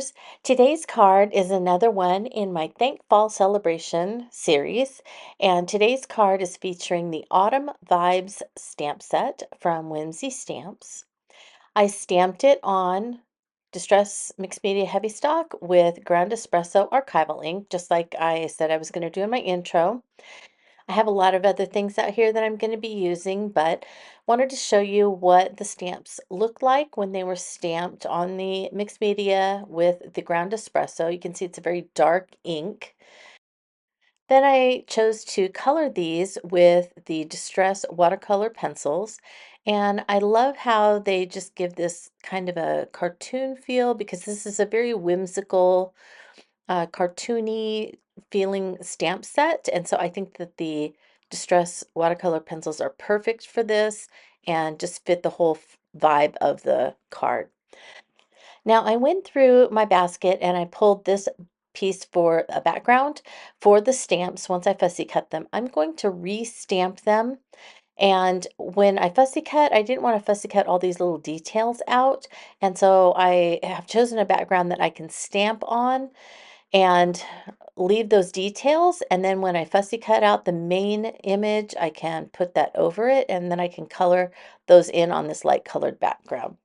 listeners. Today's card is another one in my ThankFall celebration series, and today's card is featuring the Autumn Vibes stamp set from Whimsy Stamps. I stamped it on Distress Mixed Media Heavy Stock with ground espresso archival ink, just like I said I was going to do in my intro. I have a lot of other things out here that I'm going to be using, but wanted to show you what the stamps look like when they were stamped on the mixed media with the ground espresso. You can see it's a very dark ink. Then I chose to color these with the Distress Watercolor Pencils, and I love how they just give this kind of a cartoon feel because this is a very whimsical cartoony feeling stamp set. And so I think that the Distress watercolor pencils are perfect for this and just fit the whole vibe of the card. Now I went through my basket and I pulled this piece for a background for the stamps. Once I fussy cut them, I'm going to re-stamp them. And when I fussy cut, I didn't want to fussy cut all these little details out. And so I have chosen a background that I can stamp on and leave those details. And then when I fussy cut out the main image, I can put that over it and then I can color those in on this light colored background.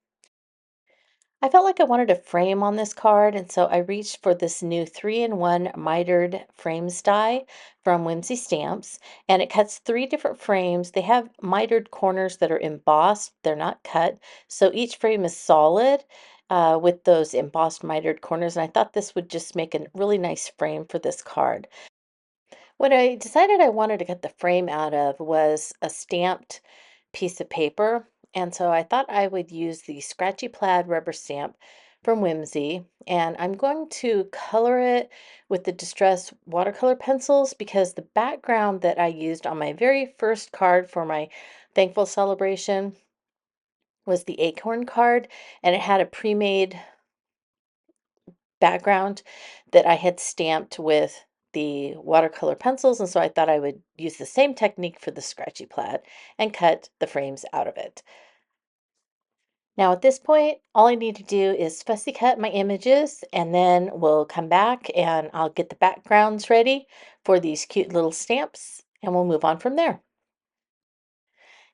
I felt like I wanted a frame on this card, and so I reached for this new 3-in-1 mitered frames die from Whimsy Stamps, and it cuts 3 different frames. They have mitered corners that are embossed, they're not cut, so each frame is solid with those embossed mitered corners, and I thought this would just make a really nice frame for this card. What I decided I wanted to cut the frame out of was a stamped piece of paper. And so I thought I would use the Scratchy Plaid rubber stamp from Whimsy. And I'm going to color it with the Distress watercolor pencils because the background that I used on my very first card for my Thankful celebration was the Acorn card. And it had a pre-made background that I had stamped with the watercolor pencils, and so I thought I would use the same technique for the Scratchy Plaid and cut the frames out of it. Now at this point, all I need to do is fussy cut my images and then we'll come back and I'll get the backgrounds ready for these cute little stamps and we'll move on from there.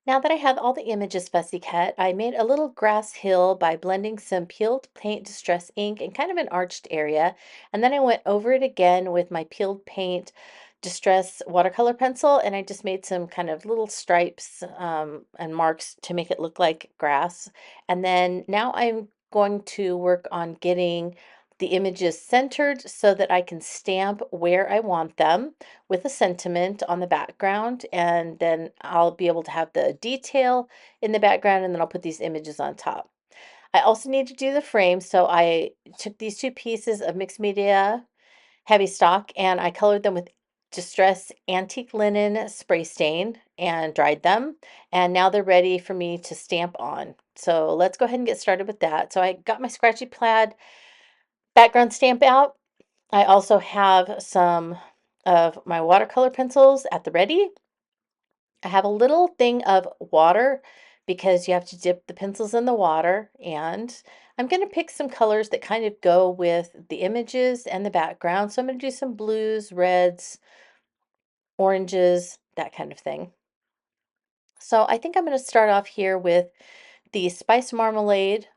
Now that I have all the images fussy cut, I made a little grass hill by blending some peeled paint distress ink in kind of an arched area. And then I went over it again with my peeled paint distress watercolor pencil and I just made some kind of little stripes and marks to make it look like grass. And then now I'm going to work on getting the images centered so that I can stamp where I want them with a sentiment on the background, and then I'll be able to have the detail in the background, and then I'll put these images on top. I also need to do the frame, so I took these 2 pieces of mixed media heavy stock and I colored them with Distress Antique Linen Spray Stain and dried them, and now they're ready for me to stamp on. So let's go ahead and get started with that. So I got my Scratchy Plaid background stamp out. I also have some of my watercolor pencils at the ready. I have a little thing of water because you have to dip the pencils in the water, and I'm going to pick some colors that kind of go with the images and the background. So I'm going to do some blues, reds, oranges, that kind of thing. So I think I'm going to start off here with the Spice Marmalade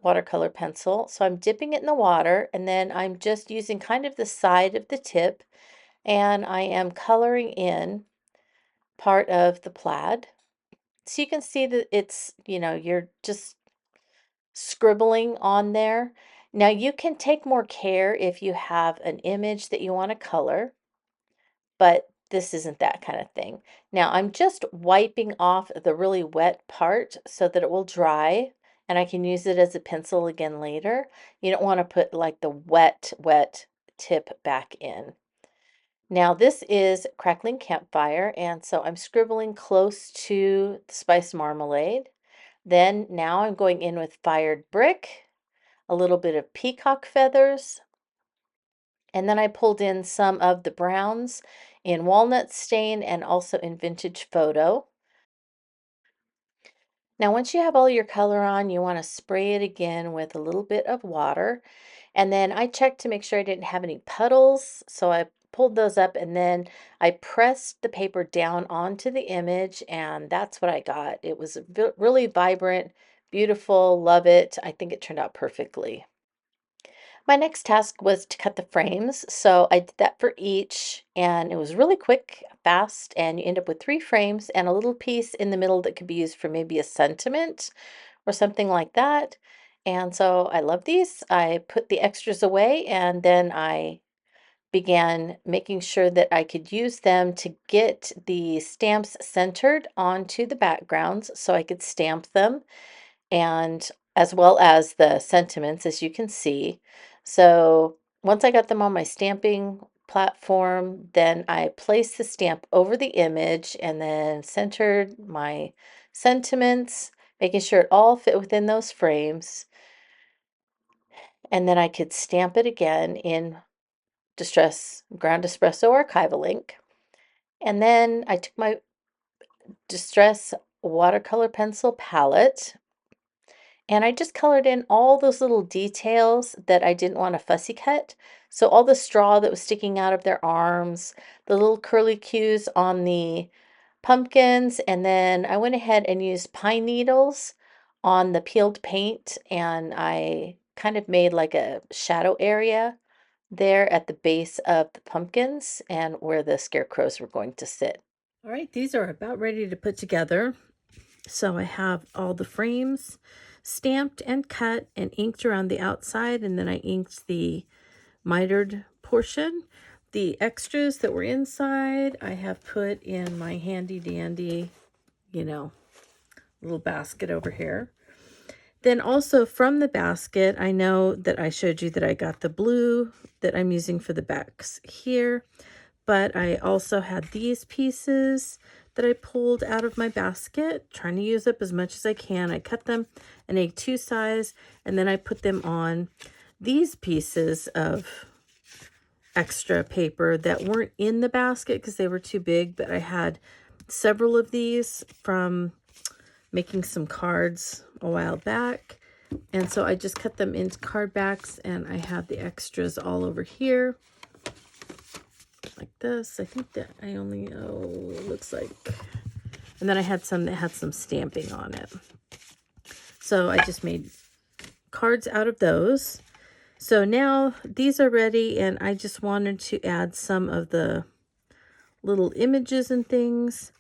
watercolor pencil. So I'm dipping it in the water and then I'm just using kind of the side of the tip and I am coloring in part of the plaid. So you can see that it's, you're just scribbling on there. Now you can take more care if you have an image that you want to color, but this isn't that kind of thing. Now I'm just wiping off the really wet part so that it will dry and I can use it as a pencil again later. You don't want to put like the wet tip back in. Now this is Crackling Campfire, and so I'm scribbling close to the Spice Marmalade. Then now I'm going in with Fired Brick, a little bit of peacock feathers, and then I pulled in some of the browns in Walnut Stain and also in Vintage Photo. Now once you have all your color on, you want to spray it again with a little bit of water. And then I checked to make sure I didn't have any puddles, so I pulled those up and then I pressed the paper down onto the image, and that's what I got. It was really vibrant, beautiful, love it. I think it turned out perfectly. My next task was to cut the frames, so I did that for each, and it was really quick, fast, and you end up with 3 frames and a little piece in the middle that could be used for maybe a sentiment or something like that. And so I love these. I put the extras away and then I began making sure that I could use them to get the stamps centered onto the backgrounds so I could stamp them, and as well as the sentiments, as you can see. So once I got them on my stamping platform, then I placed the stamp over the image and then centered my sentiments, making sure it all fit within those frames. And then I could stamp it again in ground espresso archival ink. And then I took my Distress watercolor pencil palette and I just colored in all those little details that I didn't want to fussy cut. So all the straw that was sticking out of their arms, the little curly cues on the pumpkins, and then I went ahead and used pine needles on the peeled paint, and I kind of made like a shadow area there at the base of the pumpkins and where the scarecrows were going to sit. All right, these are about ready to put together. So I have all the frames stamped and cut and inked around the outside, and then I inked the mitered portion. The extras that were inside, I have put in my handy dandy, little basket over here. Then also from the basket, I know that I showed you that I got the blue that I'm using for the backs here, but I also had these pieces that I pulled out of my basket, trying to use up as much as I can. I cut them in A2 size, and then I put them on these pieces of extra paper that weren't in the basket because they were too big, but I had several of these from making some cards a while back. And so I just cut them into card backs, and I have the extras all over here like this. I think that I only, it looks like, and then I had some that had some stamping on it. So I just made cards out of those. So now these are ready, and I just wanted to add some of the little images and things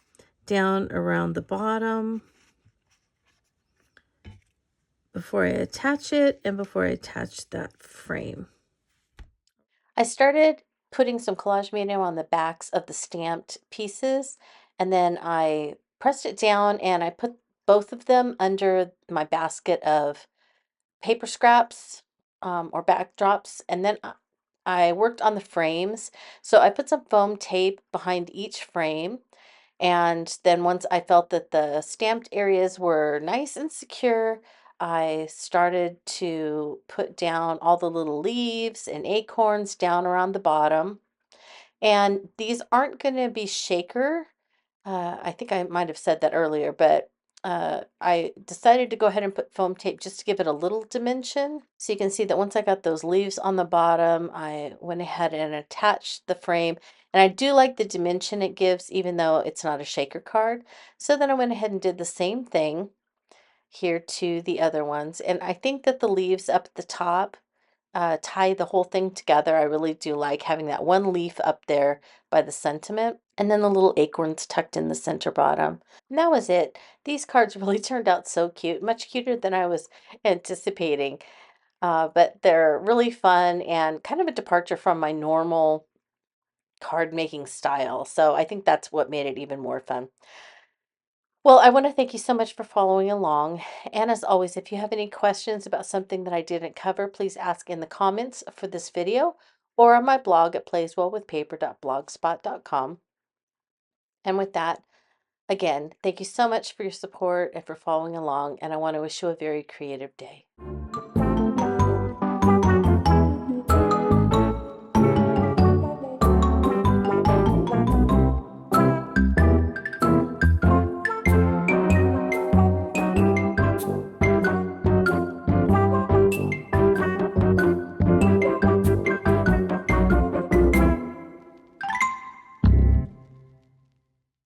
down around the bottom before I attach it and before I attach that frame. I started putting some collage medium on the backs of the stamped pieces, and then I pressed it down and I put both of them under my basket of paper scraps or backdrops, and then I worked on the frames. So I put some foam tape behind each frame, and then once I felt that the stamped areas were nice and secure, I started to put down all the little leaves and acorns down around the bottom. And these aren't going to be shaker. I think I might have said that earlier, but I decided to go ahead and put foam tape just to give it a little dimension. So you can see that once I got those leaves on the bottom, I went ahead and attached the frame. And I do like the dimension it gives, even though it's not a shaker card. So then I went ahead and did the same thing here to the other ones. And I think that the leaves up at the top tie the whole thing together. I really do like having that one leaf up there by the sentiment, and then the little acorns tucked in the center bottom. And that was it. These cards really turned out so cute, much cuter than I was anticipating. But they're really fun and kind of a departure from my normal card making style. So I think that's what made it even more fun. Well, I want to thank you so much for following along. And as always, if you have any questions about something that I didn't cover, please ask in the comments for this video or on my blog at playswellwithpaper.blogspot.com. And with that, again, thank you so much for your support and for following along. And I want to wish you a very creative day.